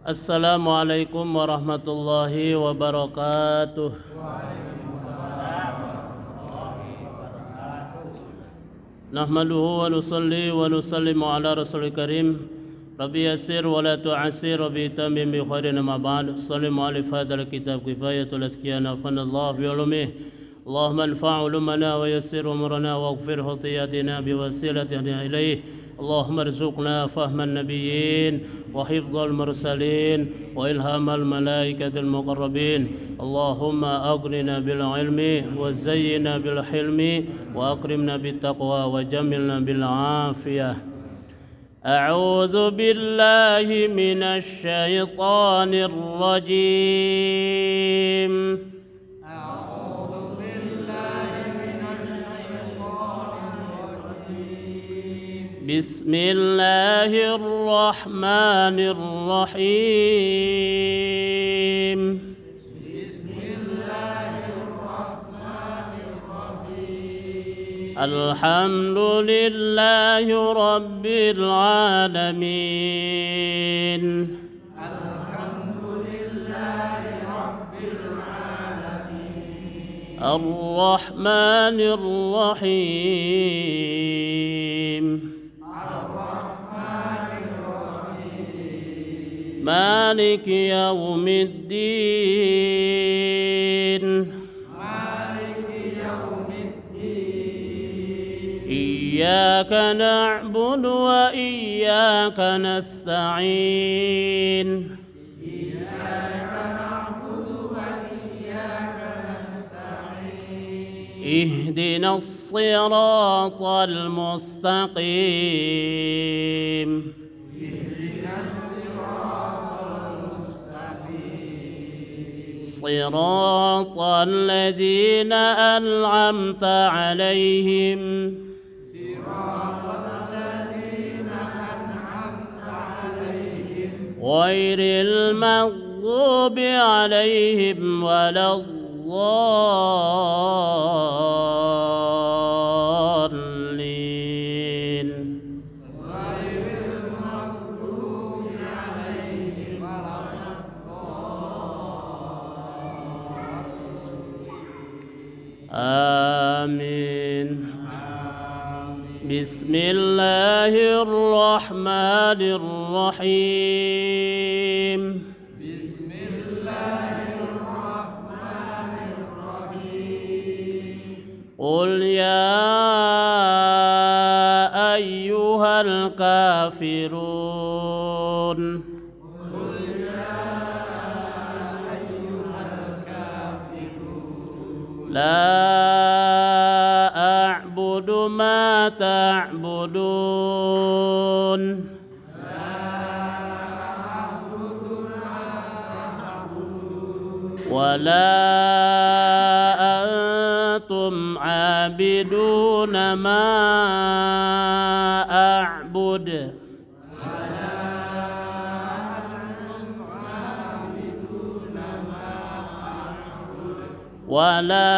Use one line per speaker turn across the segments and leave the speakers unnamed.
Assalamualaikum warahmatullahi wabarakatuh. Nahmaduhu wa nusalli wa nusallimu ala rasulil karim. Rabbi yassir wa la tu'assir, Rabbi tamim bi khairin ma ba'd. Sallimu ala fadal kitab kifayatul atqiyana fanallahu bi ulumih. Allahumma anfa' ulumana wa yassir umurana wa ighfir khatiyatina bi wasilatina ilayh. اللهم ارزقنا فهم النبيين وحفظ المرسلين وإلهام الملائكة المقربين. اللهم أغننا بالعلم وزينا بالحلم وأكرمنا بالتقوى وجملنا بالعافية. أعوذ بالله من الشيطان الرجيم. بسم الله الرحمن الرحيم. بسم الله الرحمن الرحيم. الحمد لله رب العالمين. الحمد لله رب العالمين. الرحمن الرحيم. مالك يوم الدين. مالك يوم الدين. إياك نعبد وإياك نستعين. إياك نعبد وإياك نستعين. اهدنا الصراط المستقيم. صراط الذين أنعمت عليهم. غير المغضوب عليهم ولا الضالين. آمين. بسم الله الرحمن الرحيم. بسم الله الرحمن الرحيم. قل يا أيها الكافرون. لا أعبد ما تعبدون. ولا أنتم عابدون ما أعبد. ولا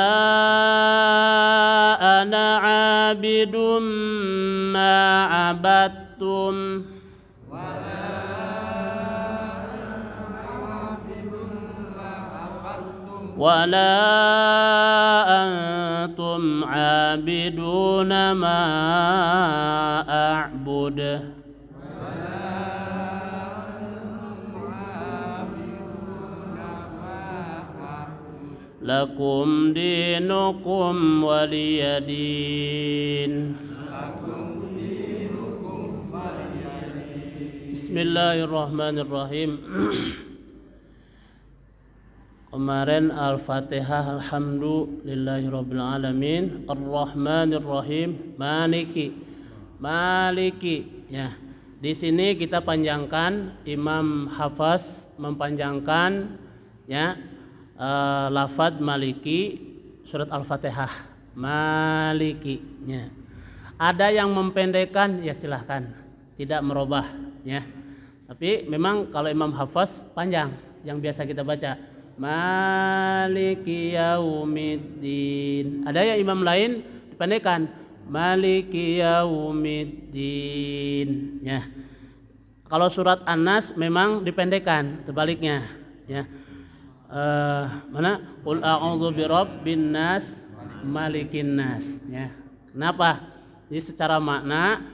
أنا عابد ما عبدتم. ولا أنتم عابدون ما أعبد. لكم دينكم ولي دين. بسم الله الرحمن الرحيم. Kemarin Al-Fatihah alhamdulillahirabbil alamin arrahmanir rahim maliki ya. Di sini kita panjangkan, Imam Hafaz mempanjangkan ya lafaz maliki surat Al-Fatihah maliki ya. Ada yang mempendekkan ya silahkan, tidak merubah ya. Tapi memang kalau Imam Hafaz panjang yang biasa kita baca Maliki yaumiddin. Ada ya imam lain dipendekan. Maliki yaumiddin. Ya. Kalau surat An-Nas memang dipendekan, terbaliknya. Ya. Mana? Qul a'udzu birabbin nas, malikin nas. Ya. Kenapa? Jadi secara makna,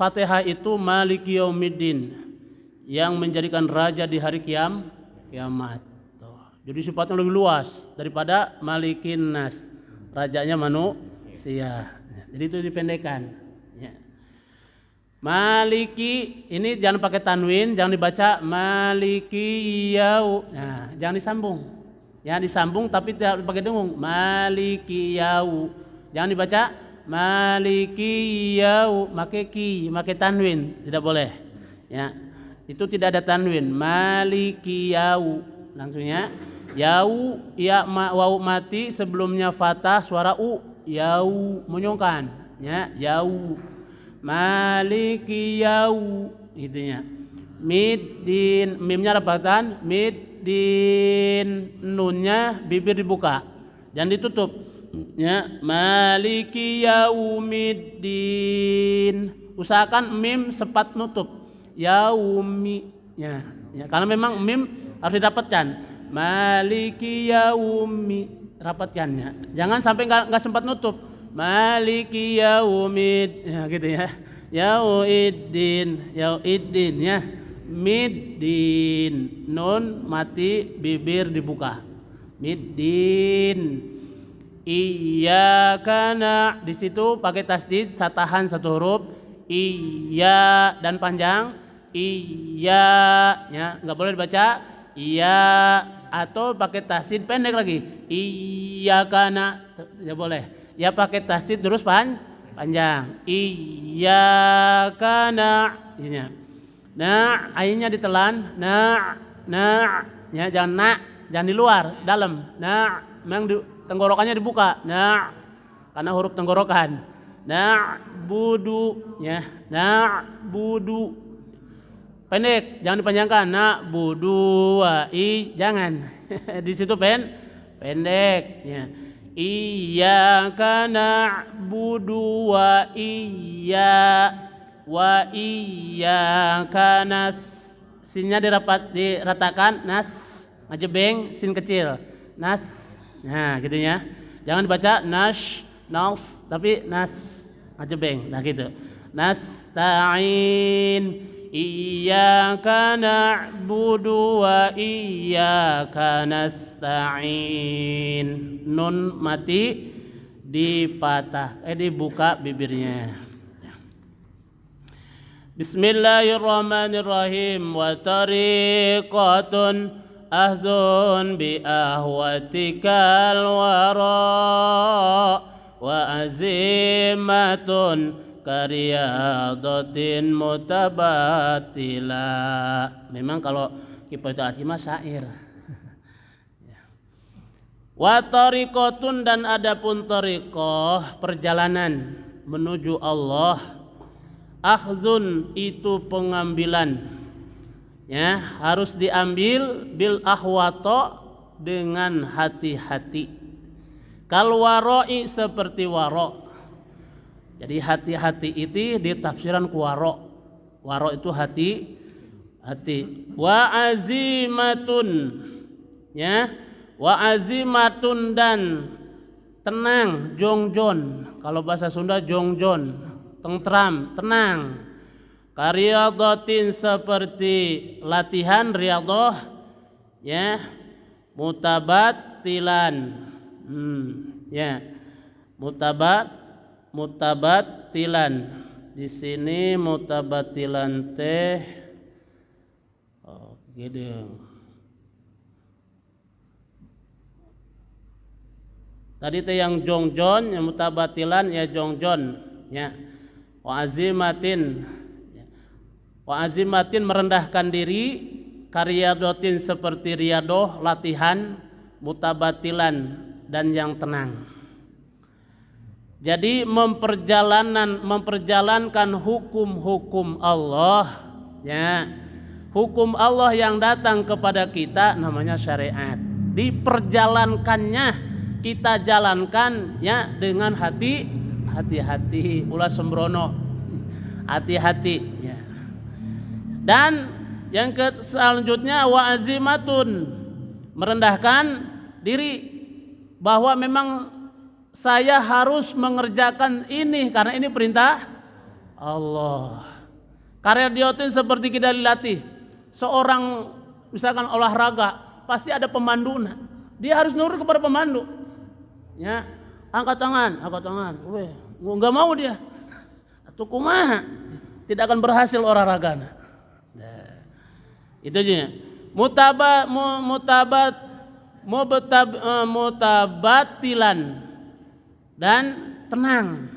Fatihah itu Maliki yaumiddin, yang menjadikan raja di hari kiamat. Jadi sifatnya lebih luas daripada Malikin nas, rajanya manusia. Jadi itu dipendekan. Ya. Maliki ini jangan pakai tanwin, jangan dibaca Maliki yau. Nah, jangan disambung. Jangan disambung tapi tidak pakai dengung. Maliki yau. Jangan dibaca Maliki yau, pakai ki, pakai tanwin, tidak boleh. Ya. Itu tidak ada tanwin. Maliki yau. Langsungnya yau, ya wawu mati sebelumnya fathah suara u, yau menyongkan, ya yau. Maliki yau, itunya. Middin, mimnya rapatan, middin, nunnya bibir dibuka, jangan ditutup. Ya, Maliki yaumiddin. Usahakan mim sepat nutup. Yaumi, ya, karena memang mim harus didapatkan. Maliki yaumi, rapatkannya. Jangan sampai nggak sempat nutup. Maliki yaumid, ya gitu ya. Yaumiddin, yaumiddin ya. Middin, nun mati, bibir dibuka. Middin. Iyyaka di situ pakai tasdid, satahan satu huruf. Iya dan panjang. Iya, ya nggak boleh dibaca iya, atau pakai tasdid pendek lagi. Iyyaka tidak boleh. Ya pakai tasdid terus panjang. Iyyaka na'budu. Nah, ainnya ditelan. Ya jangan jangan di luar, dalam. Memang tenggorokannya dibuka. Karena huruf tenggorokan. Na'budu, ya. Na'budu. Pendek, jangan dipanjangkan. Na'budu wa jangan. Di situ pendek, ya. Iyyaka na'budu wa iyyaka sinnya diratakan, nas, ngajebeng, sin kecil. Nas. Nah, gitu ya. Jangan dibaca nas, tapi nas, ngajebeng. Nah, gitu. Nasta'in. Iyyaka na'budu wa iyyaka nasta'in. Nun mati dibuka bibirnya. Bismillahirrahmanirrahim. Wa tariqatun ahzun bi ahwatikal wara wa azimatun kariyadatin mutabatila. Memang kalau Kifayatul Asma syair. Wa tariqatun, dan adapun tariqah, perjalanan menuju Allah. Akhzun itu pengambilan, ya, harus diambil bil ahwato, dengan hati-hati. Kal waroi, seperti waro. Jadi hati-hati itu ditafsiran ku waro. Waro itu hati. Wa azimatun, ya. Wa azimatun, dan tenang, jongjon. Kalau bahasa Sunda jongjon, tentram, tenang. Kariyadatin, seperti latihan riyadah, ya. Mutabatilan, ya. Mutabatilan. Di sini mutabatilan teh gitu. Tadi teh yang jongjon, yang mutabatilan ya jongjon, ya. Wa azimatin. Wa azimatin, merendahkan diri. Kariyadatin, seperti riyadoh, latihan. Mutabatilan, dan yang tenang. Jadi memperjalankan hukum-hukum Allah, ya. Hukum Allah yang datang kepada kita namanya syariat. Diperjalankannya kita jalankan ya dengan hati-hati, ulah sembrono, hati-hati ya. Dan yang selanjutnya wa azimatun, merendahkan diri bahwa memang saya harus mengerjakan ini karena ini perintah Allah. Karya diotin seperti kita dilatih. Seorang misalkan olahraga pasti ada pemandunya. Dia harus nurut kepada pemandu. Ya, angkat tangan. Weh, enggak mau dia. Atau kumaha? Tidak akan berhasil olahraganya. Nah, itu aja. Mutabatilan dan tenang.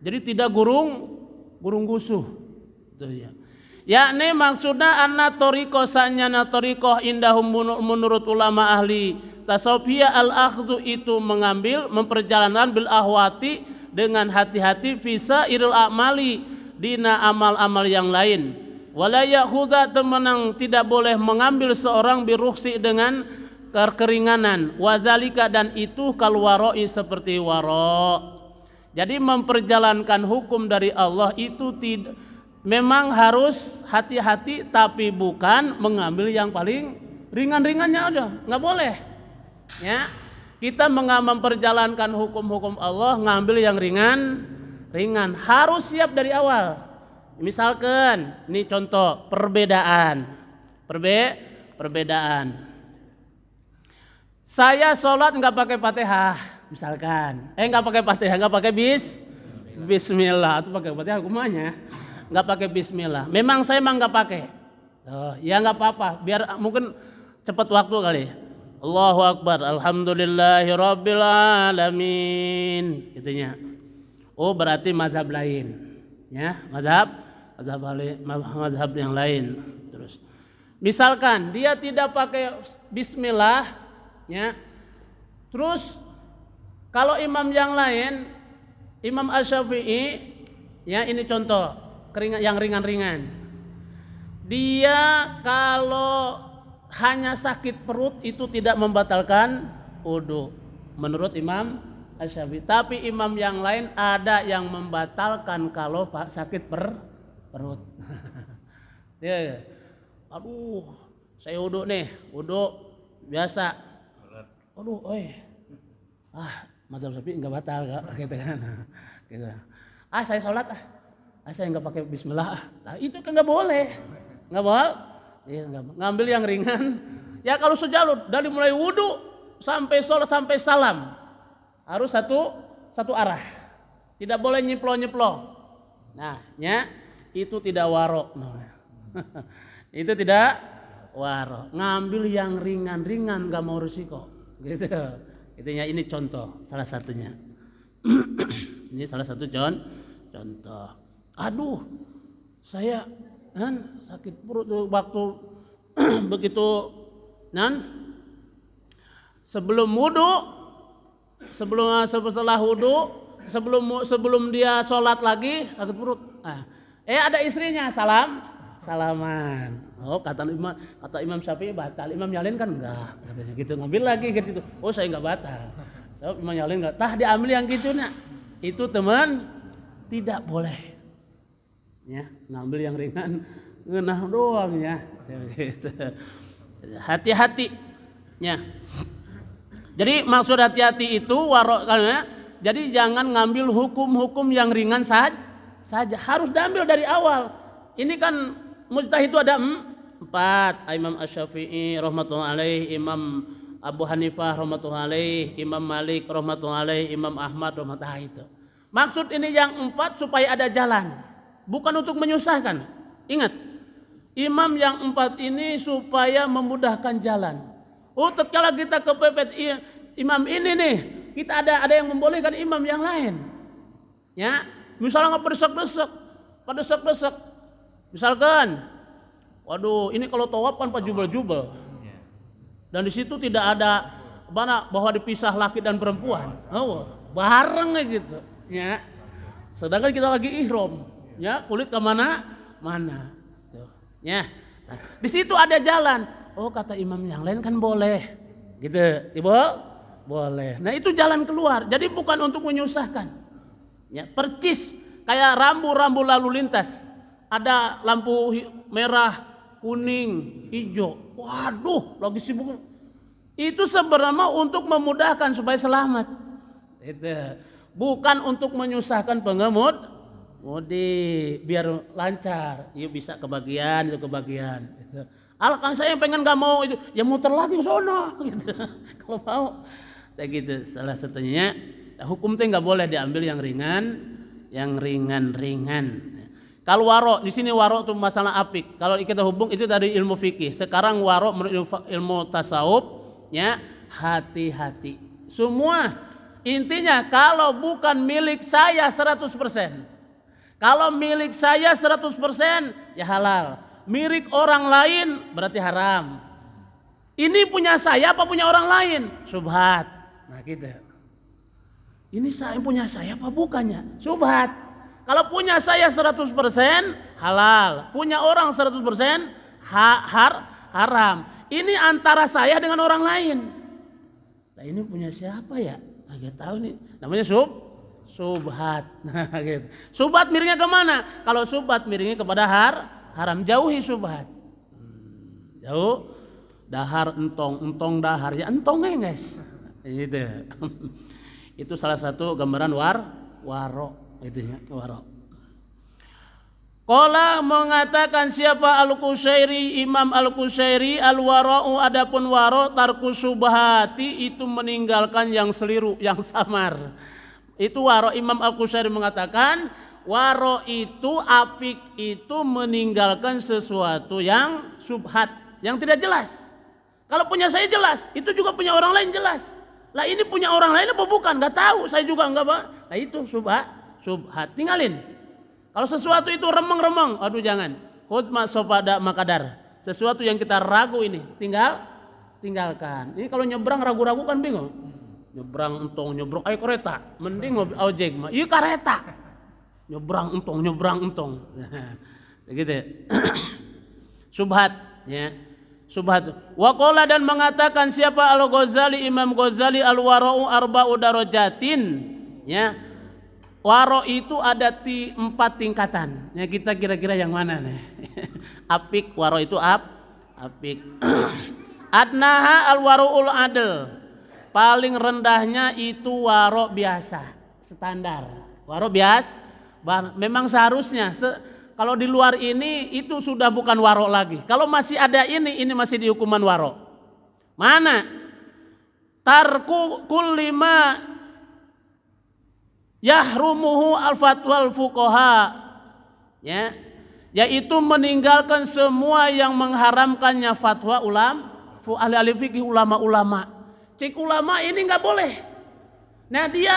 Jadi tidak gurung gusuh. Itu ya. Yakni maksudnya anna tariqah sanyana tariqah indahum menurut ulama ahli tasawufiyah al-akhdhu itu mengambil memperjalanan bil ahwati dengan hati-hati visa iril amali dina amal-amal yang lain. Wala yakhudha temenang tidak boleh mengambil seorang birukhsi dengan keringanan. Wadzalika dan itu kal waroi seperti waro. Jadi memperjalankan hukum dari Allah itu tidak, memang harus hati-hati, tapi bukan mengambil yang paling ringan-ringannya aja, nggak boleh. Ya, kita memperjalankan hukum-hukum Allah, ngambil yang ringan, harus siap dari awal. Misalkan, ini contoh perbedaan. Saya sholat nggak pakai Fatihah. Misalkan, nggak pakai Fatihah, nggak pakai Bismillah, atau pakai Fatihah hukumannya, nggak pakai Bismillah. Memang saya nggak pakai. Ya nggak apa-apa, biar mungkin cepat waktu kali. Allahu Akbar, Alhamdulillahirabbil alamin, gitunya. Oh berarti mazhab lain, ya mazhab yang lain. Terus, misalkan dia tidak pakai Bismillah, ya, terus kalau imam yang lain, Imam Asy-Syafi'i, ya ini contoh yang ringan-ringan. Dia kalau hanya sakit perut itu tidak membatalkan wudu menurut Imam Asy-Syafi'i. Tapi imam yang lain ada yang membatalkan kalau sakit perut. Ya, aduh, saya wudu biasa. Aduh, mazhab Syafi'i enggak batal gitu kan. Gitu. Saya sholat saya enggak pakai bismillah. Nah, itu kan enggak boleh. Enggak boleh. Ya, ngambil yang ringan. Ya kalau sejalur dari mulai wudu sampai sholat sampai salam harus satu arah. Tidak boleh nyeplo. Nah, ya itu tidak warok. Itu tidak warok. Ngambil yang ringan-ringan enggak mau risiko. Gitu. Itunya ini contoh salah satunya. Ini salah satu contoh. Aduh, saya kan sakit perut waktu begitu sebelum wudu, setelah wudu, sebelum dia sholat lagi sakit perut. Ada istrinya salaman. Oh kata Imam Syafi'i batal, Imam Yalin kan enggak, katanya gitu, ngambil lagi gitu. Oh saya enggak batal. So, Imam Yalin enggak, diambil yang gitu nak. Itu teman tidak boleh. Ya, ngambil yang ringan, ngenah doang ya. Gitu. Hati-hati. Ya. Jadi maksud hati-hati itu jadi jangan ngambil hukum-hukum yang ringan saja. Harus diambil dari awal. Ini kan mujtahid itu ada 4, Imam Asy-Syafi'i rahmatullah alaih, Imam Abu Hanifah rahmatullah alaih, Imam Malik rahmatullah alaih, Imam Ahmad rahmatullah itu. Maksud ini yang 4 supaya ada jalan, bukan untuk menyusahkan. Ingat, imam yang 4 ini supaya memudahkan jalan. Oh, tatkala kita kepepet imam ini nih, kita ada yang membolehkan imam yang lain. Ya, misalnya nggak berdesak-desak. Misalkan, waduh, ini kalau tawaf kan jubel-jubel. Dan di situ tidak ada bahwa dipisah laki dan perempuan. Oh, bareng gitu. Ya. Sedangkan kita lagi ihram, ya, kulit ke mana? Tuh. Ya. Nah, di situ ada jalan. Oh, kata imam yang lain kan boleh. Gitu, Ibu. Boleh. Nah itu jalan keluar. Jadi bukan untuk menyusahkan. Ya, percis kayak rambu-rambu lalu lintas. Ada lampu merah, kuning, hijau. Waduh, lagi sibuk. Itu sebenarnya untuk memudahkan supaya selamat. Itu bukan untuk menyusahkan pengemudi. Biar lancar. Yuk bisa kebagian, yuk kebagian. Gitu. Kan saya pengen nggak mau itu, ya muter lagi ke sono. Gitu. Kalau mau, kayak gitu. Salah satunya hukum itu nggak boleh diambil yang ringan. Kalau waro di sini waro itu masalah apik. Kalau kita hubung itu dari ilmu fikih. Sekarang waro menurut ilmu tasawuf, ya hati-hati. Semua intinya kalau bukan milik saya 100%. Kalau milik saya 100% ya halal. Milik orang lain berarti haram. Ini punya saya apa punya orang lain? Subhat. Nah gitu. Ini saya punya saya apa bukannya? Subhat. Kalau punya saya 100% halal. Punya orang 100% haram. Ini antara saya dengan orang lain. Nah ini punya siapa ya? Nggak tahu nih. Namanya subhat. Nah, gitu. Subhat miringnya kemana? Kalau subhat miringnya kepada haram, jauhi subhat. Jauh dahar entong dahar ya entongnya guys. Gitu. Itu salah satu gambaran waro itu ya, waro. Qala mengatakan siapa Al-Qushairi, Imam Al-Qushairi, al-wara'u adapun waro tarku subhati itu meninggalkan yang seliru, yang samar. Itu waro. Imam Al-Qushairi mengatakan waro itu apik itu meninggalkan sesuatu yang subhat, yang tidak jelas. Kalau punya saya jelas, itu juga punya orang lain jelas. Lah ini punya orang lain apa bukan? Enggak tahu, saya juga enggak, Pak. Nah itu subhat, tinggalin. Kalau sesuatu itu remeng-remeng, aduh jangan. Khutma sopada makadar. Sesuatu yang kita ragu ini, tinggalkan. Ini kalau nyebrang ragu-ragu kan bingung. Nyebrang ayo kereta, mending mobil ojek mah. Iya kereta. Nyebrang entong. Gitu. Subhat, ya. Subhat. Wa qala dan mengatakan siapa Al-Ghazali, Imam Ghazali al-wara'u arba'u darajatin, ya. Waro itu ada 4 tingkatan. Ya kita kira-kira yang mana nih? Apik, waro itu apik. Adnaha al-waru'ul adl. Paling rendahnya itu waro biasa, standar. Waro biasa. Memang seharusnya kalau di luar ini itu sudah bukan waro lagi. Kalau masih ada ini masih di hukuman waro. Mana? Tarku kullima yahrumuhu al-fatwal fuqaha, ya, yaitu meninggalkan semua yang mengharamkannya fatwa ahli fikih ulama. Cik ulama ini nggak boleh. Nah dia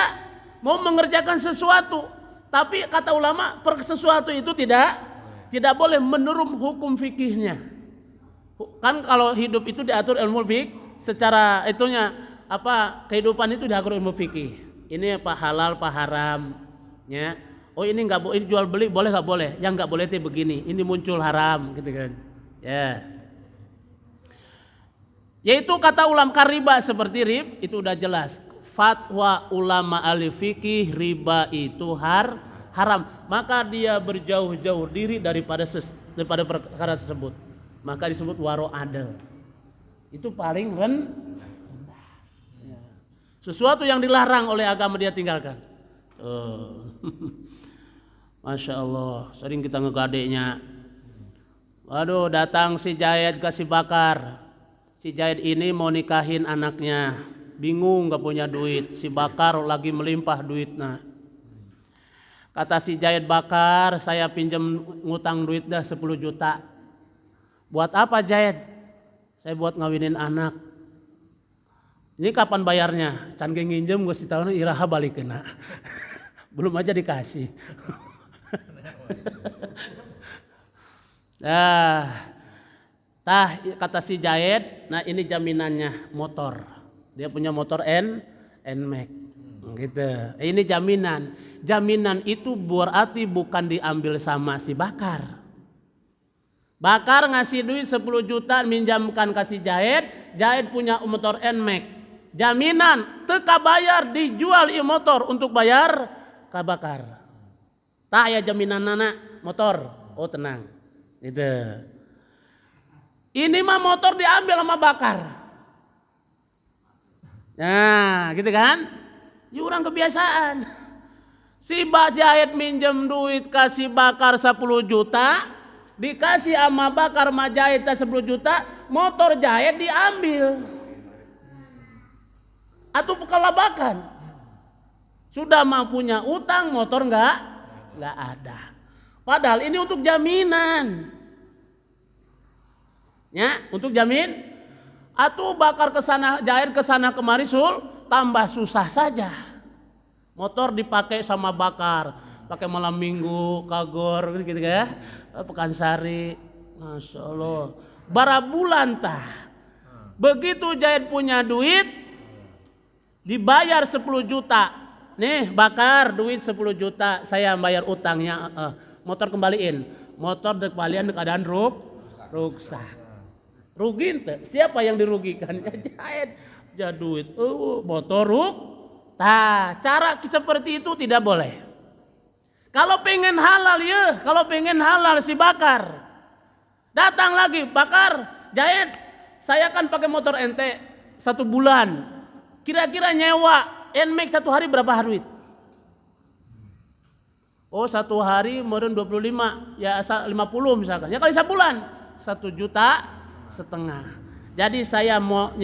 mau mengerjakan sesuatu, tapi kata ulama sesuatu itu tidak boleh menurut hukum fikihnya. Kan kalau hidup itu diatur ilmu fikih, secara itunya kehidupan itu diatur ilmu fikih. Ini apa halal, apa haram, ya. Oh ini nggak boleh, ini jual beli boleh nggak boleh? Yang nggak boleh itu begini. Ini muncul haram, gitu kan? Ya. Yaitu kata ulama riba seperti itu udah jelas. Fatwa ulama ahli fikih riba itu haram. Maka dia berjauh-jauh diri daripada perkara tersebut. Maka disebut waro adil. Itu paling rendah. Sesuatu yang dilarang oleh agama dia tinggalkan. Masya Allah, sering kita ngegadeknya. Waduh, datang si Jayed ke si Bakar. Si Jayed ini mau nikahin anaknya. Bingung gak punya duit. Si Bakar lagi melimpah duitnya. Kata si Jayed, Bakar, saya pinjam ngutang duit dah 10 juta. Buat apa Jayed? Saya buat ngawinin anak. Ini kapan bayarnya? Can ge nginjem gue si tahun iraha balik kena. Belum aja dikasih. Kata si Jayed, nah ini jaminannya motor. Dia punya motor Nmax. Gitu. Ini jaminan. Jaminan itu berarti bukan diambil sama si Bakar. Bakar ngasih duit 10 juta minjamkan ke si Jayed. Jayed punya motor Nmax. jaminan teka bayar dijual ieu motor untuk bayar kabakar. Tak aya jaminan nana motor. Oh tenang. Gitu. Ini mah motor diambil sama bakar. Nah, gitu kan? Ya orang kebiasaan. Si Mbak Jahit minjem duit kasih bakar 10 juta, dikasih sama bakar Majahit 10 juta, motor Jahit diambil. Atau kelabakan. Sudah mampunya utang, motor enggak ada. Padahal ini untuk jaminan. Ya, untuk jamin. Atau bakar ke sana, Jahit ke sana kemari tambah susah saja. Motor dipakai sama bakar, pakai malam minggu, kagor gitu ya. Pekansari. Masya Allah. Barabulan tah. Begitu Jahit punya duit, dibayar 10 juta. Nih bakar duit 10 juta, saya bayar utangnya. Motor kembaliin. Motor kembalian keadaan rusak. Rugi ente. Siapa yang dirugikan? Ya Jahit. Ya duit. Motor Nah, cara seperti itu tidak boleh. Kalau pengen halal ya, kalau pengen halal si bakar. Datang lagi bakar, Jahit, saya kan pakai motor ente 1 bulan. Kira-kira nyewa NMAX 1 hari berapa duit? Oh 1 hari meren 25, ya 50 misalkan. Ya kali sebulan 1,5 juta. Jadi saya mau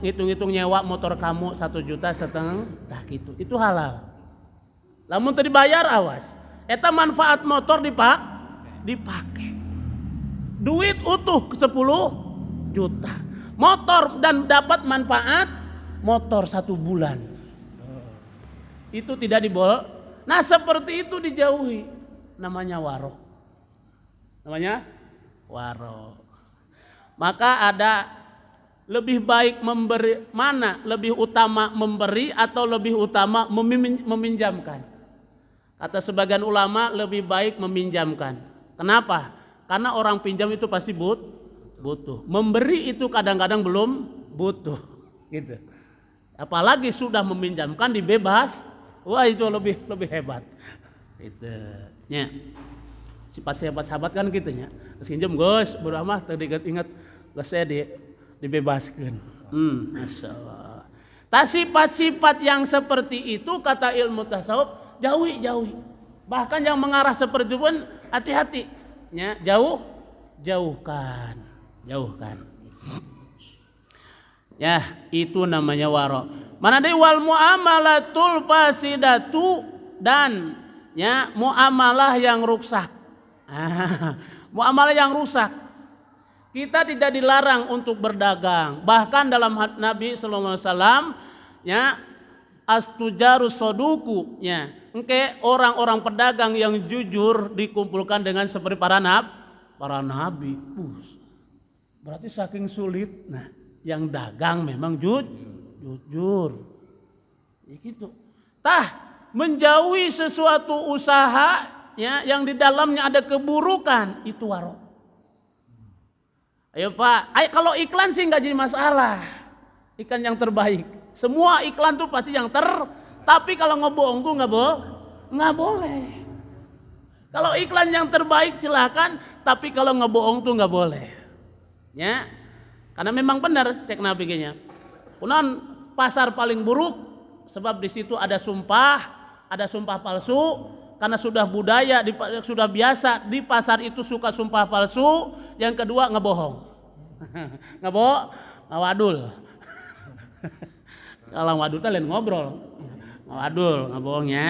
ngitung-ngitung nyewa motor kamu 1,5 juta, nah gitu. Itu halal. Lamun teu dibayar awas. Eta manfaat motor dipakai. Duit utuh 10 juta. Motor dan dapat manfaat motor 1 bulan. Itu tidak diboleh. Nah seperti itu dijauhi. Namanya waro. Maka ada lebih baik memberi, mana lebih utama memberi atau lebih utama meminjamkan? Kata sebagian ulama lebih baik meminjamkan. Kenapa? Karena orang pinjam itu pasti butuh. Memberi itu kadang-kadang belum butuh. Gitu. Apalagi sudah meminjamkan dibebas, wah itu lebih hebat. Itu. Ya. Sifat sahabat kan gitunya. Pinjam Gus, beramah tadi ingat geus saya dibebaskan. Masya Allah. Sifat-sifat yang seperti itu kata ilmu tasawuf jauhi. Bahkan yang mengarah seperti itu pun hati-hati. Ya, jauhkan. Ya, itu namanya waro. Mana ada wal muamalatul fasidatu dan ya muamalah yang rusak. Muamalah yang rusak. Kita tidak dilarang untuk berdagang. Bahkan dalam Nabi sallallahu alaihi wasallam ya astujaru soduku ya. Engke orang-orang pedagang yang jujur dikumpulkan dengan seperti para nabi. Berarti saking sulit. Nah, yang dagang memang jujur. Ya gitu. Menjauhi sesuatu usaha ya yang di dalamnya ada keburukan itu waro. Ayo Pak, kalau iklan sih nggak jadi masalah. Iklan yang terbaik. Semua iklan tuh pasti yang tapi kalau ngebohong tuh nggak boleh. Kalau iklan yang terbaik silakan, tapi kalau ngebohong tuh nggak boleh. Ya, karena memang benar cek nabinya. Kunon pasar paling buruk sebab di situ ada sumpah palsu. Karena sudah budaya, sudah biasa di pasar itu suka sumpah palsu. Yang kedua ngebohong. Ngawadul. Kalau wadul teh lain ngobrol. Ngawadul, ngebohongnya.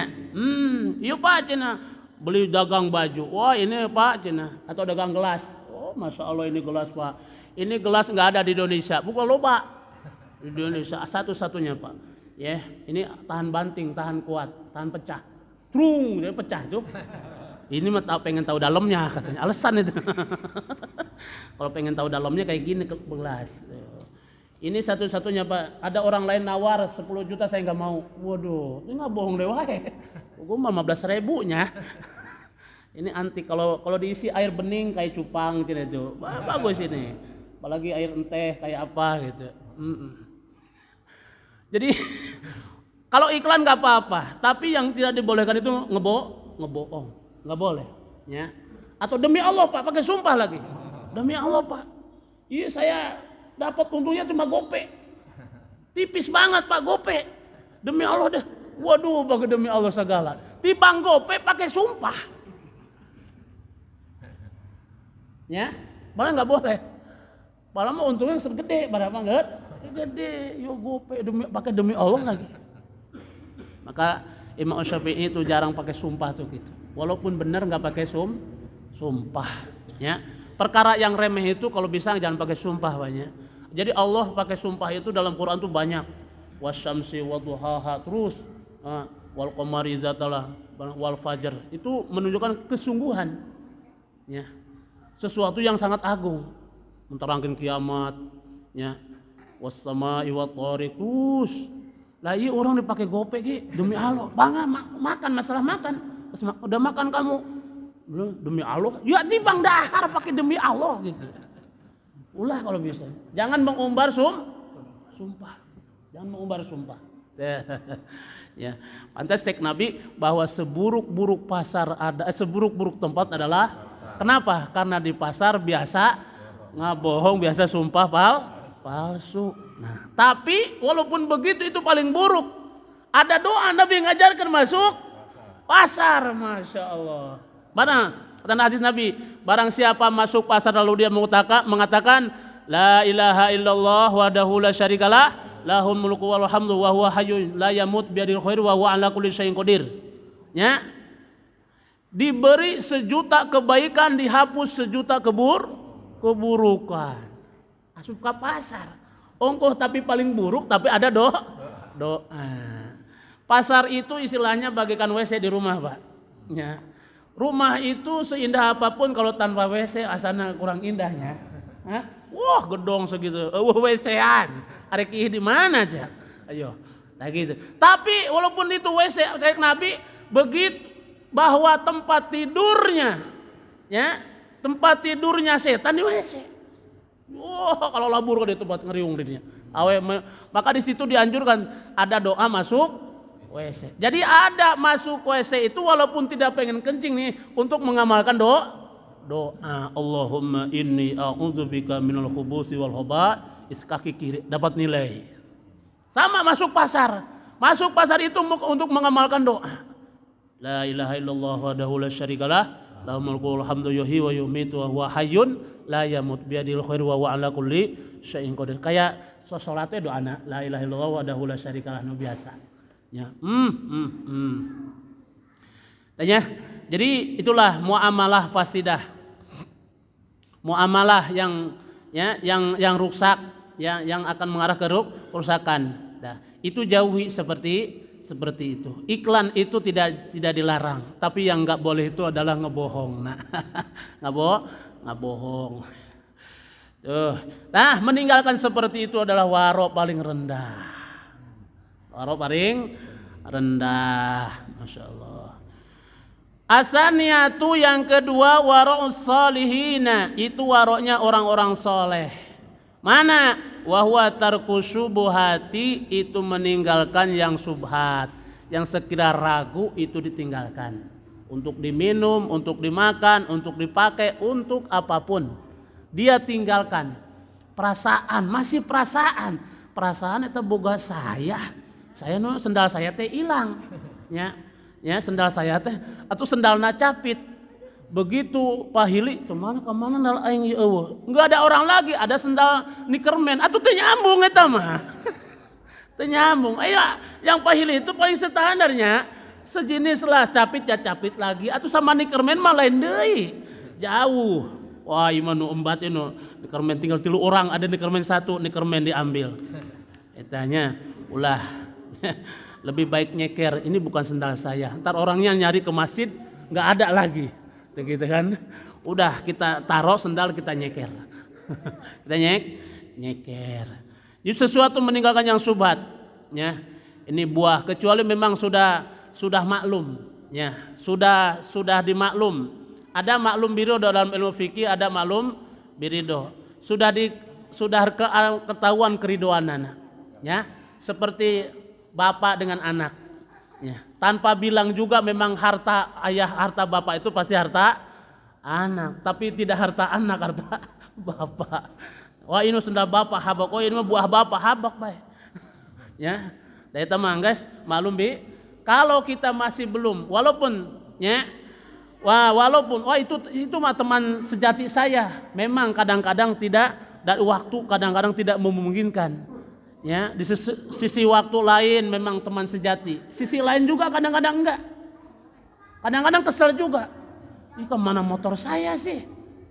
Iya Pak cina beli dagang baju. Wah ini Pak cina atau dagang gelas. Oh Masya Allah ini gelas Pak. Ini gelas nggak ada di Indonesia. Bukan lo Pak. Di Indonesia satu-satunya Pak. Ya, ini tahan banting, tahan kuat, tahan pecah. Trung, dia pecah tuh. Ini mah pengen tahu dalamnya katanya. Alasan itu. Kalau pengen tahu dalamnya kayak gini ke gelas. Ini satu-satunya Pak. Ada orang lain nawar 10 juta saya nggak mau. Waduh, ini nggak bohong deh wae. Gue 15.000-nya. Ini anti kalau diisi air bening kayak cupang gitu itu. Bagus ini. Apalagi air enteh kayak apa gitu.
Jadi kalau iklan nggak apa-apa, tapi yang tidak dibolehkan itu ngebohong, nggak boleh, ya. Atau demi Allah Pak, pakai sumpah lagi, demi Allah Pak, iya saya dapat untungnya cuma gope, tipis banget Pak gope, demi Allah deh, waduh pakai demi Allah segala, tibang gope pakai sumpah, ya, malah nggak boleh, malah mau untungnya segede, pada apa enggak? Gede, yo gope pakai demi Allah lagi. Maka Imam Syafi'i itu jarang pakai sumpah tuh gitu. Walaupun benar nggak pakai sumpah. Ya, perkara yang remeh itu kalau bisa jangan pakai sumpah banyak. Jadi Allah pakai sumpah itu dalam Quran tuh banyak. Wasyamsi wadduhaha terus, wal qamari zatalah wal fajr. Itu menunjukkan kesungguhan. Ya, sesuatu yang sangat agung, menerangkan kiamat. Ya, wassama'i wattariq terus. Lah iya orang dipakai gope demi Allah, bangga makan masalah makan, udah makan kamu, belum demi Allah, ya timbang dahar pakai demi Allah gitu. Ulah kalau bisa, jangan mengumbar sumpah, jangan mengumbar sumpah. Ya, pantas cek Nabi bahwa seburuk-buruk pasar ada, seburuk-buruk tempat adalah kenapa? Karena di pasar biasa ngabohong, biasa sumpah palsu. Nah, tapi walaupun begitu itu paling buruk. Ada doa Nabi ngajarkan masuk pasar, masya Allah. Mana kata hadis Nabi, barang siapa masuk pasar lalu dia mengatakan la ilaha illallah wahdahu la syarikalah lahul mulku wal hamdu wa huwa hayyun la yamut biyadil khair wa huwa ala kulli syai'in qadir. Ya. Diberi 1.000.000 kebaikan, dihapus 1.000.000 keburukan. Masuk ke pasar. Ongkoh tapi paling buruk, tapi ada doa. Pasar itu istilahnya bagaikan WC di rumah Pak. Ya. Rumah itu seindah apapun kalau tanpa WC asana kurang indahnya. Wah gedong segitu, WC-an. Arek di mana aja? Ayo, kayak gitu. Tapi walaupun itu WC, saya Nabi begitu bahwa tempat tidurnya, ya tempat tidurnya setan di WC. Wah, kalau labur ke tempat ngeriung dirinya. Maka di situ dianjurkan ada doa masuk WC. Jadi ada masuk WC itu walaupun tidak pengen kencing nih untuk mengamalkan doa. Allahumma inni a'udzubika minal khubuthi wal khaba'ith, kaki kiri dapat nilai. Sama masuk pasar. Masuk pasar itu untuk mengamalkan doa. La ilaha illallah wahdahu la syarikalah lahul mulku wal hamdu yuhyi wa yumiitu wa huwa hayyun la yamut biyadil khairu wa huwa ala kulli syai'in qadir. Kayak salatnya doa la ilaha illallah wahdahu la syarikalah nu biasa. Ya. Tanya. Jadi itulah muamalah fasidah. Muamalah yang rusak, ya, yang akan mengarah ke kerusakan. Nah, itu jauhi seperti itu. Iklan itu tidak dilarang, tapi yang nggak boleh itu adalah ngebohong. Nah, ngebohong. Nah, meninggalkan seperti itu adalah warok paling rendah. Warok paling rendah, masya Allah. Asaniatu yang kedua warok salihina, itu waroknya orang-orang soleh. Mana? Wahwa tarku syubuhati, itu meninggalkan yang subhat, yang sekira ragu itu ditinggalkan. Untuk diminum, untuk dimakan, untuk dipakai, untuk apapun dia tinggalkan. Perasaan, masih perasaan itu boga saya no sendal saya teh hilang, ya sendal saya teh atau sendal capit. Begitu pahili kemana nal aing eueuh, enggak ada orang lagi, ada sendal Nickerman atuh teu nyambung eta mah. Teu nyambung. Ayo yang pahili itu paling standarnya sejenis lah capit ya capit lagi atuh sama Nickerman mah lain deui. Jauh. Wah, ieu mah nu embat nu Nickerman tinggal 3 orang, ada Nickerman 1, Nickerman diambil. Etanya ulah lebih baik nyeker, ini bukan sendal saya. Ntar orangnya nyari ke masjid enggak ada lagi. Gitu kan, udah kita taruh sendal kita nyeker. Kita nyeker. Jadi sesuatu meninggalkan yang subhat, ya. Ini buah, kecuali memang sudah maklum, ya. Sudah dimaklum. Ada maklum birido dalam ilmu fikih, ada maklum birido. Sudah ketahuan keridoanana, ya. seperti bapak dengan anak. Ya. Tanpa bilang juga memang harta ayah, harta bapak itu pasti harta anak. Tapi tidak harta anak, harta bapak. Wah ini sudah bapak habak, oh ini mah buah bapak habak baik. Ya, dari teman guys, maklum bi. Kalau kita masih belum, walaupun ya, walaupun itu mah teman sejati saya. Memang kadang-kadang tidak, dan waktu kadang-kadang tidak memungkinkan. Ya, di sisi waktu lain memang teman sejati. Sisi lain juga kadang-kadang enggak. Kadang-kadang kesel juga. Ini kemana motor saya sih?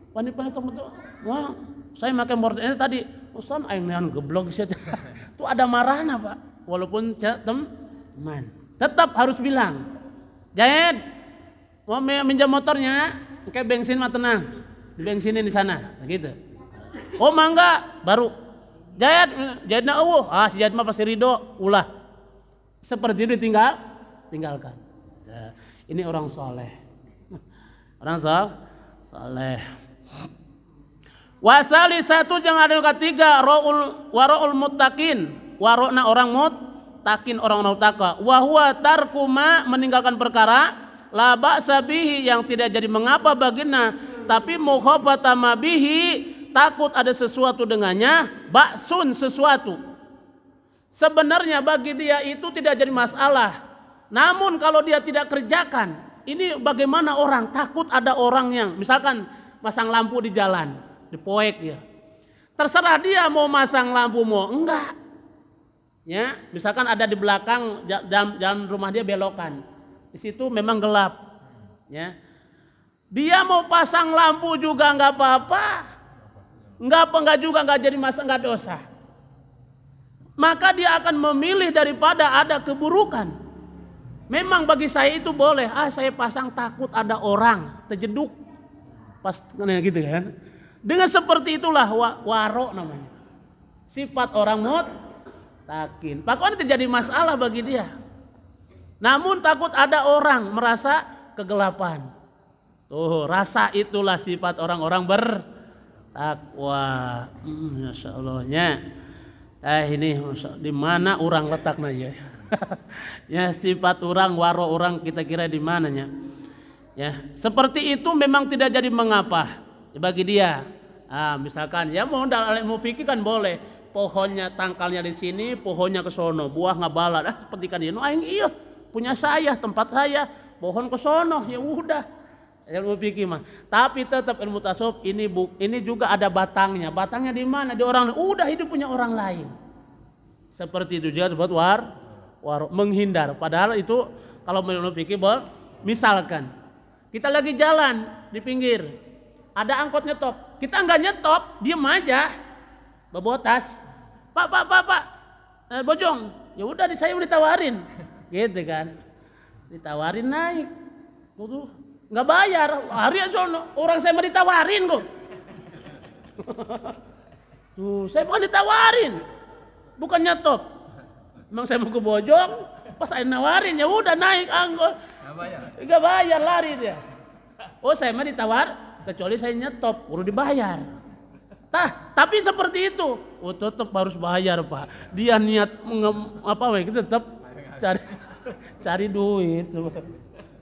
Pani-pani motor. Wah, saya pakai motor ini tadi. Ustaz, aing geblok sih. Itu ada marahnya, Pak. Walaupun teman, tetap harus bilang. Jahit, mau minjam motornya, kayak bensin mah tenang. Dibensinin di sana, gitu. Oh, mangga, baru. Jahitnya si Jahit mah pasti ridho, ulah. Seperti itu tinggalkan. Nah, ini orang soleh. Orang soleh. Wasali satu jangan ada ketiga waroul muttaqin. Warokna orang muttaqin, orang takwa. Wahwa tarkuma meninggalkan perkara la ba'sa bihi yang tidak jadi mengapa baginya, tapi mukhafata ma bihi takut ada sesuatu dengannya, baksun sesuatu. Sebenarnya bagi dia itu tidak jadi masalah. Namun kalau dia tidak kerjakan, ini bagaimana orang takut ada orang yang misalkan masang lampu di jalan, di poek ya. Terserah dia mau masang lampu mau enggak. Ya, misalkan ada di belakang jalan rumah dia belokan. Di situ memang gelap. Ya. Dia mau pasang lampu juga enggak apa-apa. Enggak juga enggak jadi masalah, enggak dosa. Maka dia akan memilih daripada ada keburukan. Memang bagi saya itu boleh. Saya pasang takut ada orang terjeduk. Pas gitu kan. Dengan seperti itulah waro namanya. Sifat orang muttaqin. Pokoknya terjadi masalah bagi dia. Namun takut ada orang merasa kegelapan. Tuh, rasa itulah sifat orang-orang takwa. Masya Allahnya. Ini di mana orang letaknya ya? Ya sifat orang, waro orang kita kira di mananya? Ya seperti itu memang tidak jadi mengapa bagi dia. Misalkan ya mau fikir kan boleh. Pohonnya tangkalnya di sini, pohonnya ke sono, buah ngabalat. Seperti kan dia, iya punya saya, tempat saya, pohon ke sono, ya udah. Ilmu fikih mah. Tapi tetap ilmu tasawuf ini juga ada batangnya. Batangnya di mana? Di orang. Udah hidup punya orang lain. Seperti itu juga buat menghindar. Padahal itu kalau menurut fikih misalkan kita lagi jalan di pinggir, ada angkot nyetop. Kita nggak nyetop, diem aja. Bawa tas. Pak. Bojong. Ya udah saya udah ditawarin. Gitu kan. Ditawarin naik. Tuh. Nggak bayar, hari sono orang saya mau ditawarin kok. Tuh, saya bukan ditawarin, bukan nyetop. Emang saya mau ke Bojong, pas saya nawarin ya udah naik angkot. Nggak bayar, lari dia. Oh saya mah ditawar, kecuali saya nyetop, perlu dibayar. Tapi seperti itu, tetap harus bayar Pak. Dia niat tetap cari duit.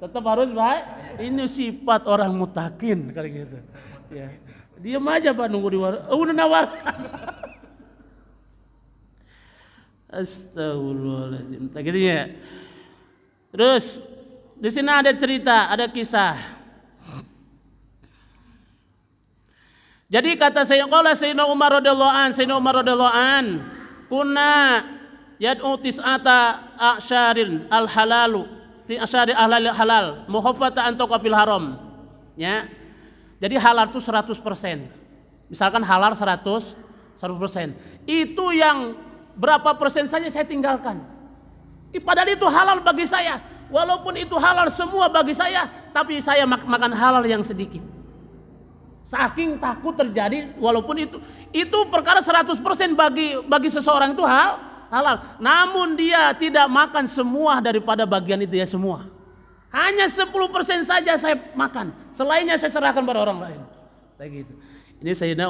Tetap harus baik. Ini sifat orang muttaqin kali gitu. Ya. Diam aja Pak nunggu di warung. Udah nawar. Astagfirullahaladzim. Tak gitu ya. Terus di sini ada cerita, ada kisah. Jadi kata Sayyidina Umar radhiyallahu an, kunna yad'u tis'ata a'syarin al-halalu. Asyari ahlal halal mukhafata an taqabil haram ya. Jadi halal itu 100%. Misalkan halal 100%. Itu yang berapa persen saja saya tinggalkan. Padahal itu halal bagi saya. Walaupun itu halal semua bagi saya, tapi saya makan halal yang sedikit. Saking takut terjadi walaupun itu perkara 100% bagi seseorang itu halal. Namun dia tidak makan semua daripada bagian itu ya semua. Hanya 10% saja saya makan. Selainnya saya serahkan pada orang lain. Kayak gitu. Ini Sayyidina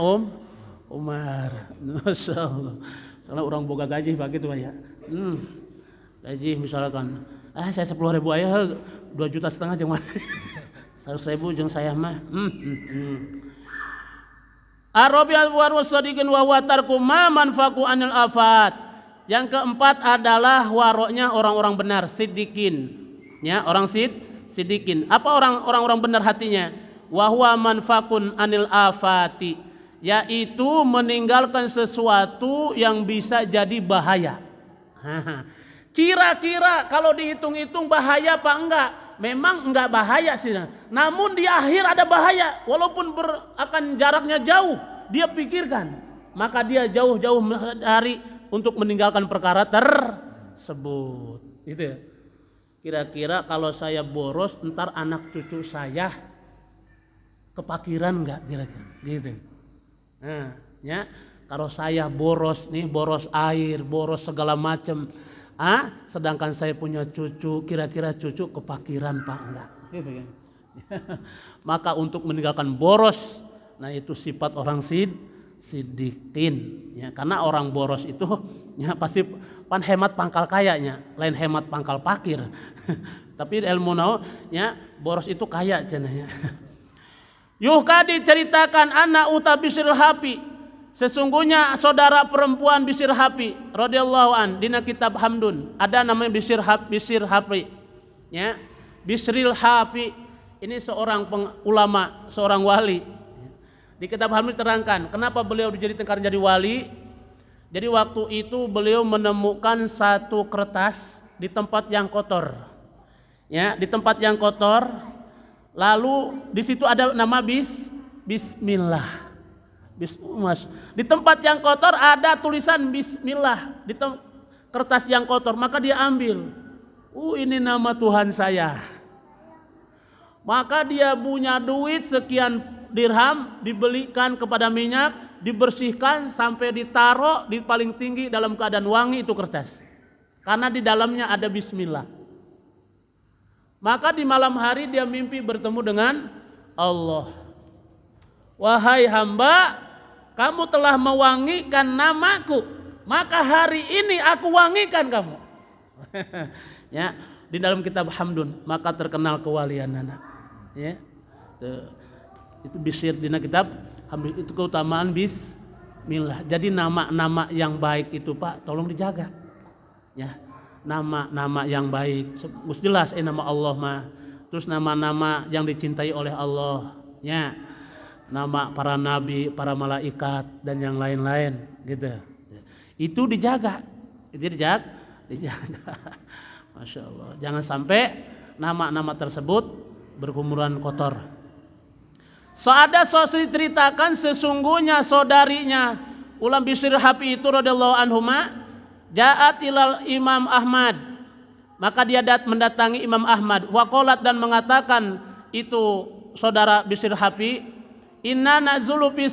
Umar. Masya Allah. Soalnya orang boga gaji begitu ya. Gaji misalkan, saya 10.000 aya 2,5 juta jeung mana? 100.000 jeung saya mah. Arabial warus sadiqin wa huwa tarku ma manfaku anil afat. Yang keempat adalah waroknya orang-orang benar, siddiqin. Ya, orang siddiqin. Apa orang-orang benar hatinya? Wa huwa manfakun anil afati, yaitu meninggalkan sesuatu yang bisa jadi bahaya. Kira-kira kalau dihitung-hitung bahaya apa enggak? Memang enggak bahaya sih. Namun di akhir ada bahaya. Walaupun akan jaraknya jauh, dia pikirkan. Maka dia jauh-jauh dari untuk meninggalkan perkara tersebut. Gitu ya. Kira-kira kalau saya boros, ntar anak cucu saya kepakiran enggak kira-kira? Gitu. Nah, ya. Kalau saya boros nih, boros air, boros segala macam. Sedangkan saya punya cucu, kira-kira cucu kepakiran Pak enggak? Gitu kan. Maka untuk meninggalkan boros, nah itu sifat orang siddiqin. Ya, karena orang boros itu ya pasti hemat pangkal kayanya, lain hemat pangkal pakir. Tapi ilmu ya boros itu kaya cenanya. Yuhka diceritakan anak utabisir hapi. Sesungguhnya saudara perempuan Bishr Hafi radhiyallahu an dina kitab Hamdun ada namanya Bishr Hafi, ya. Bishril Hafi ini seorang ulama, seorang wali. Di kitab Hamdun terangkan kenapa beliau dijadikan jadi wali. Jadi waktu itu beliau menemukan satu kertas di tempat yang kotor, ya, di tempat yang kotor. Lalu di situ ada nama Bismillah. Di tempat yang kotor ada tulisan Bismillah di kertas yang kotor, maka dia ambil. Ini nama Tuhan saya. Maka dia punya duit sekian dirham, dibelikan kepada minyak, dibersihkan sampai ditaruh di paling tinggi dalam keadaan wangi itu kertas. Karena di dalamnya ada Bismillah. Maka di malam hari dia mimpi bertemu dengan Allah. Wahai hamba, kamu telah mewangikan namaku, maka hari ini aku wangikan kamu. Ya, di dalam kitab Hamdun maka terkenal kewalian anak. Ya, itu Bishr di kitab Hamdun itu keutamaan Bismillah. Jadi nama-nama yang baik itu Pak, tolong dijaga. Ya, nama-nama yang baik, jelas nama Allah mah. Terus nama-nama yang dicintai oleh Allah. Ya. Nama para nabi, para malaikat dan yang lain-lain gitu. Itu dijaga. Itu dijaga. Masya Allah. Jangan sampai nama-nama tersebut berkumuran kotor. Ada ceritakan sesungguhnya saudarinya ulam Bishr Hafi itu radhiyallahu anhuma ja'at ilal Imam Ahmad. Maka dia mendatangi Imam Ahmad waqalat dan mengatakan itu saudara Bishr Hafi, inna nazulu fi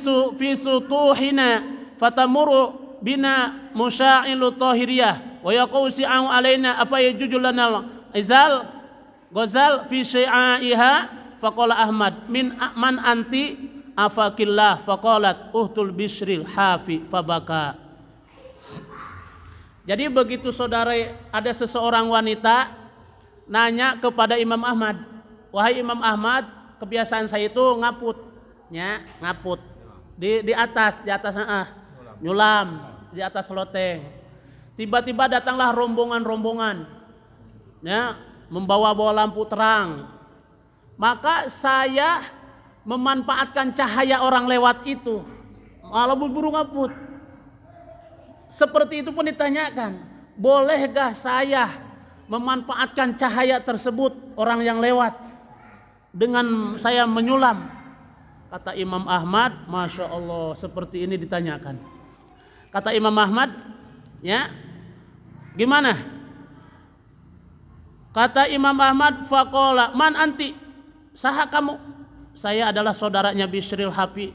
sutuhina fatamuru bina musyailu tahiriyah wa yaqusi'u alaina afa yajuju lana izal ghazal fi syai'iha faqala Ahmad min man anti afakillah faqalat uhtul Bishril Hafi fabaka. Jadi begitu saudara ada seseorang wanita nanya kepada Imam Ahmad, wahai Imam Ahmad, kebiasaan saya itu ngaput. Ya, ngaput di atas nyulam di atas loteng. Tiba-tiba datanglah rombongan, ya, membawa lampu terang. Maka saya memanfaatkan cahaya orang lewat itu, malah buru-buru ngaput. Seperti itu pun ditanyakan, bolehkah saya memanfaatkan cahaya tersebut orang yang lewat dengan saya menyulam? Kata Imam Ahmad, Masya Allah, seperti ini ditanyakan. Kata Imam Ahmad, ya, gimana? Kata Imam Ahmad, faqala man anti? Saha kamu? Saya adalah saudaranya Bishril Hafi.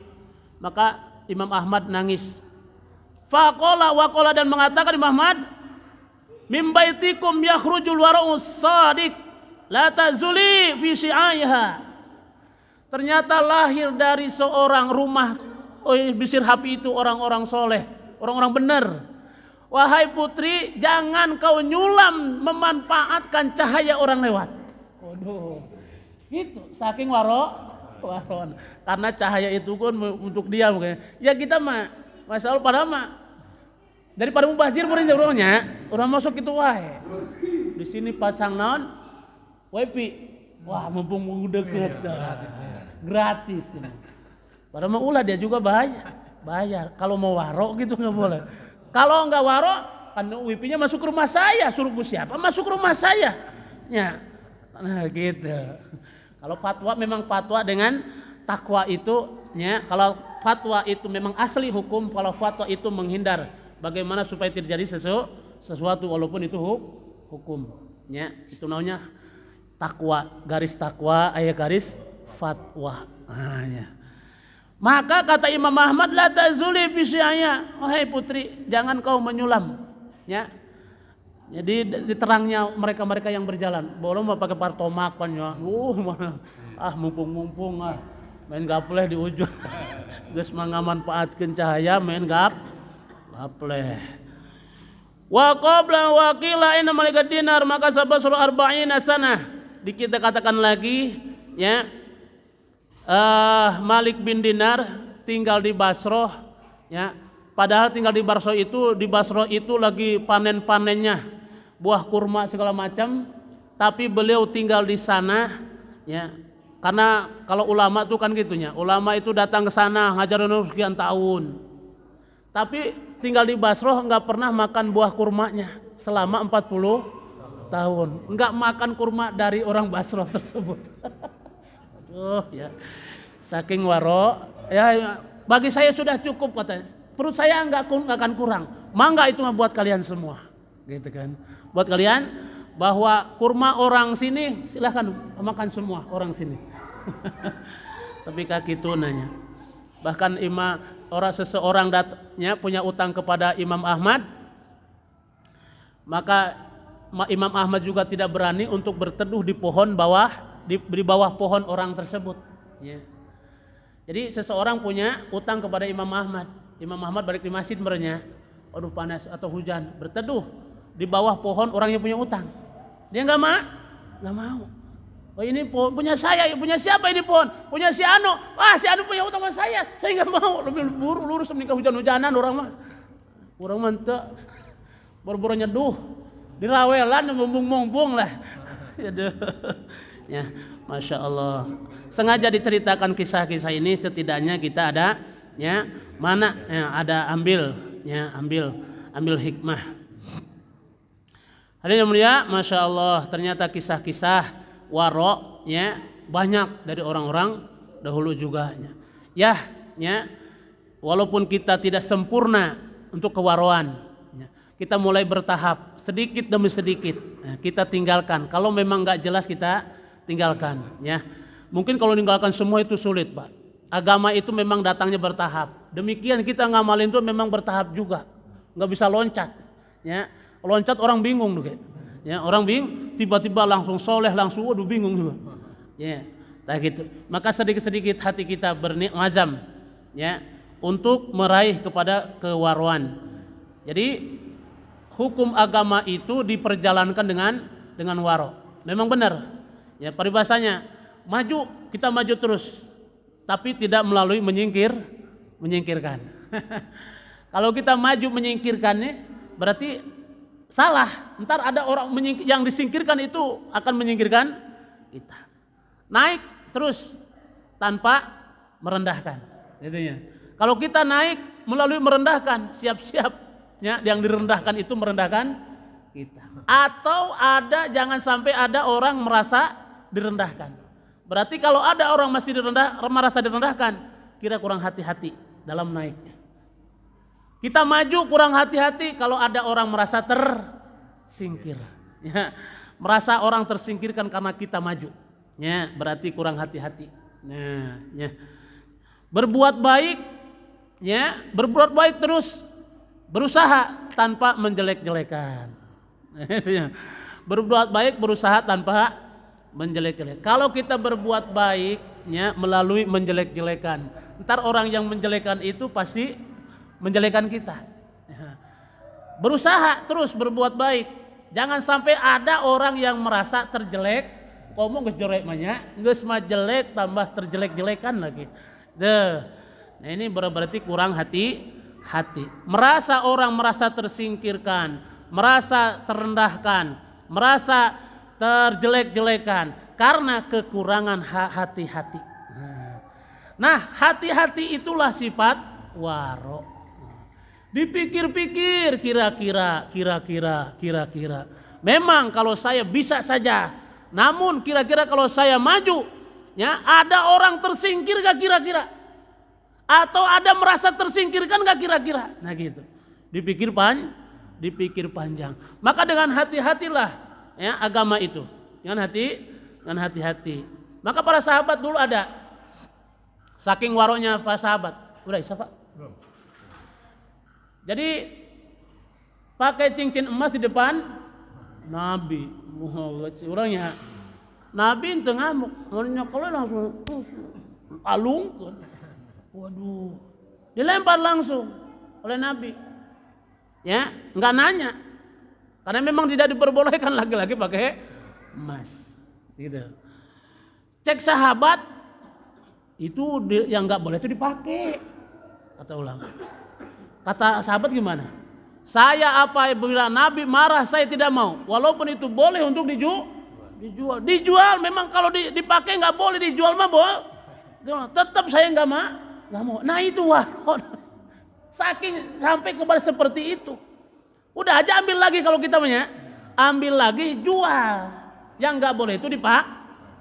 Maka Imam Ahmad nangis. Faqala waqala dan mengatakan Imam Ahmad, mim baitikum yakhrujul wara'us sadiq la tazuli fi syi'aiha. Ternyata lahir dari seorang rumah Bishr Hafi itu orang-orang soleh, orang-orang benar. Wahai putri, jangan kau nyulam memanfaatkan cahaya orang lewat. Waduh, gitu. Saking waron. Karena cahaya itu kan untuk dia mungkin. Ya kita mah, masya Allah padahal mah daripada mubazir murid orangnya, orang masuk itu wae. Di sini pasang naon, wifi. Wah, mumpung deket, gratis. Padahal mah ulah dia juga bayar. Kalau mau waro gitu nggak boleh. Kalau nggak waro, kan wifi-nya masuk ke rumah saya, suruh siapa masuk ke rumah saya. Ya, nah gitu. Kalau fatwa memang fatwa dengan takwa itu, ya. Kalau fatwa itu memang asli hukum, kalau fatwa itu menghindar bagaimana supaya terjadi sesuatu walaupun itu hukum. Ya, itu namanya takwa, garis takwa, garis fatwa. Nah, ya. Maka kata Imam Ahmad, la tazuli fi syai'a, wahai putri, jangan kau menyulam, ya. Jadi di terangnya mereka yang berjalan, belum mau pakai partomak kan ya. Mumpung main gapleh di ujung. Geus mangamanfaatkeun cahaya main gapleh. Wa qabla wa qila inna malikat dinar, maka sabasru arba'ina sanah. Kita katakan lagi, ya. Malik bin Dinar tinggal di Basroh, ya. Padahal tinggal di Basroh itu lagi panen-panennya buah kurma segala macam, tapi beliau tinggal di sana, ya. Karena kalau ulama tuh kan gitunya, ulama itu datang ke sana ngajarin sekian tahun, tapi tinggal di Basroh nggak pernah makan buah kurmanya selama 40 tahun, nggak makan kurma dari orang Basroh tersebut. Aduh, ya, saking waro, ya bagi saya sudah cukup katanya. Perut saya nggak akan kurang. Mangga itu mah buat kalian semua, gitu kan? Buat kalian bahwa kurma orang sini silahkan makan semua orang sini. Tapi kaki itu nanya. Bahkan seseorang datanya punya utang kepada Imam Ahmad, maka Imam Ahmad juga tidak berani untuk berteduh di pohon di bawah pohon orang tersebut, ya. Jadi seseorang punya utang kepada Imam Ahmad. Imam Ahmad balik di masjid merenya, aduh panas atau hujan, berteduh di bawah pohon orang yang punya utang. Dia nggak mau. Oh ini pohon punya saya, punya siapa ini pohon? Punya si Ano. Si Ano punya utang sama saya nggak mau. Lebih lurus menikah hujan-hujanan orang mah. Orang mantep, boro-boro nyeduh, dirawelan mumpung lah. Ya, masya Allah. Sengaja diceritakan kisah-kisah ini setidaknya kita ada, ya, mana ya, ada ambil hikmah. Hadirin yang mulia, masya Allah, ternyata kisah-kisah waro, ya, banyak dari orang-orang dahulu juga. Ya, walaupun kita tidak sempurna untuk kewaroan, ya, kita mulai bertahap, sedikit demi sedikit, ya, kita tinggalkan. Kalau memang nggak jelas kita tinggalkan, ya. Mungkin kalau meninggalkan semua itu sulit, Pak. Agama itu memang datangnya bertahap. Demikian kita ngamalin itu memang bertahap juga. Nggak bisa loncat, ya. Loncat orang bingung tuh, ya. Orang bingung, tiba-tiba langsung soleh, langsung waduh bingung juga. Ya, tak gitu. Maka sedikit-sedikit hati kita berniazam, ya, untuk meraih kepada kewaroan. Jadi hukum agama itu diperjalankan dengan waro. Memang benar. Ya, peribahasanya kita maju terus, tapi tidak melalui menyingkirkan. Kalau kita maju menyingkirkannya, berarti salah. Ntar ada orang yang disingkirkan itu akan menyingkirkan kita. Naik terus tanpa merendahkan. Itunya. Kalau kita naik melalui merendahkan, siap-siap, ya, yang direndahkan itu merendahkan kita. Atau jangan sampai ada orang merasa direndahkan. Berarti kalau ada orang masih merasa direndahkan, kira kurang hati-hati dalam naiknya. Kita maju kurang hati-hati kalau ada orang merasa tersingkir, ya, merasa orang tersingkirkan karena kita maju, ya, berarti kurang hati-hati. Nah, ya. Berbuat baik terus, berusaha tanpa menjelek-jelekan. Berbuat baik, berusaha tanpa menjelek-jelekan. Kalau kita berbuat baik, ya, melalui menjelek-jelekan, ntar orang yang menjelekan itu pasti menjelekan kita. Berusaha terus berbuat baik. Jangan sampai ada orang yang merasa terjelek, ngomong geus jelek mah geus mah jelek tambah terjelek-jelekan lagi. Nah ini berarti kurang hati. Orang merasa tersingkirkan, merasa terendahkan, merasa terjelek-jelekan karena kekurangan hati-hati. Nah, hati-hati itulah sifat waro. Dipikir-pikir kira-kira. Memang kalau saya bisa saja. Namun kira-kira kalau saya maju, ya ada orang tersingkir gak kira-kira? Atau ada merasa tersingkirkan gak kira-kira? Nah gitu. Dipikir panjang. Maka dengan hati-hatilah ya agama itu. Dengan hati-hati. Maka para sahabat dulu ada saking waronya para sahabat. Udah bisa Pak? Belum. Jadi pakai cincin emas di depan Nabi. Orangnya Nabi ente ngamuk, orangnya kalau langsung alungkeun. Waduh. Dilempar langsung oleh Nabi. Ya, enggak nanya. Karena memang tidak diperbolehkan laki-laki pakai emas. Gitu. Cek sahabat itu yang enggak boleh itu dipakai. Kata ulama. Kata sahabat gimana? Saya apabila Nabi marah saya tidak mau. Walaupun itu boleh untuk dijual. Dijual memang kalau dipakai nggak boleh, dijual mah boleh. Tetap saya nggak mau. Nah itu wah. Saking sampai kepada seperti itu. Udah aja ambil lagi kalau kita punya. Ambil lagi jual. Yang nggak boleh itu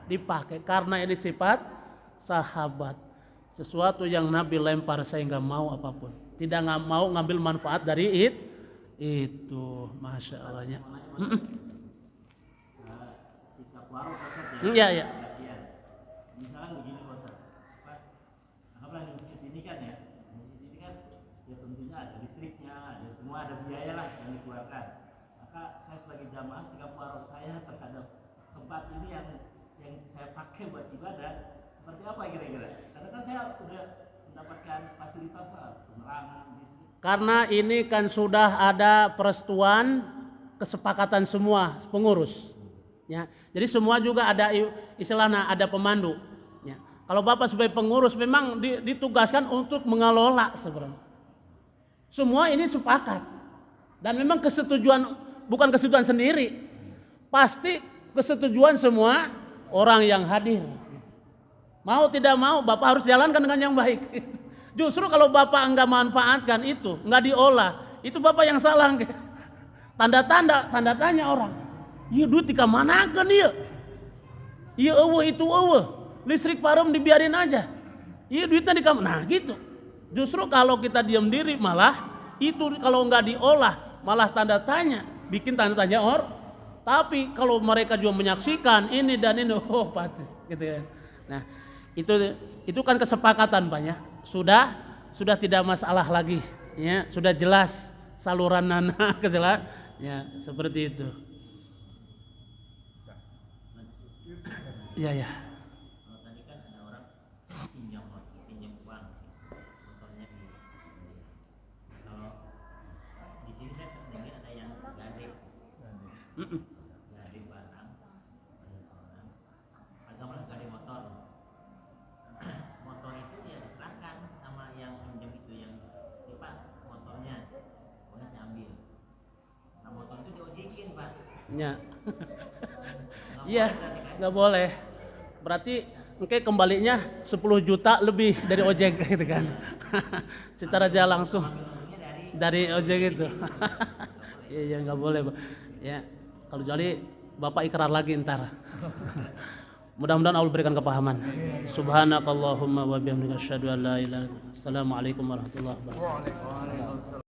dipakai karena ini sifat sahabat. Sesuatu yang Nabi lempar saya nggak mau apapun. Tidak mau ngambil manfaat dari itu, masya Allahnya.
Sikap waro Ustaz
ya. Iya.
Misalkan begini Ustaz, anggaplah di masjid ini kan ya, ya tentunya ada listriknya, ada semua ada biaya lah yang dikeluarkan. Maka saya sebagai jamaah sikap waro saya terhadap tempat ini yang saya pakai buat ibadah seperti apa kira-kira? Karena kan saya udah mendapatkan fasilitas lah, penerangan.
Karena ini kan sudah ada perestuan kesepakatan semua pengurus. Ya, jadi semua juga ada istilahnya ada pemandu. Ya, kalau Bapak sebagai pengurus memang ditugaskan untuk mengelola sebenarnya. Semua ini sepakat dan memang bukan kesetujuan sendiri, pasti kesetujuan semua orang yang hadir. Mau tidak mau Bapak harus jalankan dengan yang baik. Justru kalau Bapak enggak manfaatkan itu, enggak diolah, itu Bapak yang salah. Tanda tanya orang. Iya duit di kamanakeun ieu? Iya eueuh itu eueuh. Listrik parem dibiarin aja. Iya duitnya di kamar. Nah gitu. Justru kalau kita diam diri malah itu kalau enggak diolah malah tanda tanya, bikin tanda tanya orang. Tapi kalau mereka juga menyaksikan ini dan ini, oh pasti gitu kan. Nah, itu kan kesepakatan Pak ya. Sudah tidak masalah lagi ya, sudah jelas saluran nana kejelas ya seperti itu. Ya.
Kalau tadi kan ada orang pinjam uang motornya di. Kalau di sini saya dengar ada yang gade barang, agak malah gade motor. Motor itu ya diserahkan sama yang pinjam itu yang Pak motornya, pokoknya saya ambil. Nah motor itu diojekin Pak.
Ya. Iya, nggak boleh. Berarti kembalinya 10 juta lebih dari ojek gitu kan. Secara dia langsung dari ojek itu. Iya nggak boleh Pak. Ya kalau jadi Bapak ikrar lagi ntar. Mudah-mudahan Allah berikan kepahaman. Subhanakallahumma wa bihamdika asyhadu an la ilaha illa anta. Assalamualaikum warahmatullahi wabarakatuh.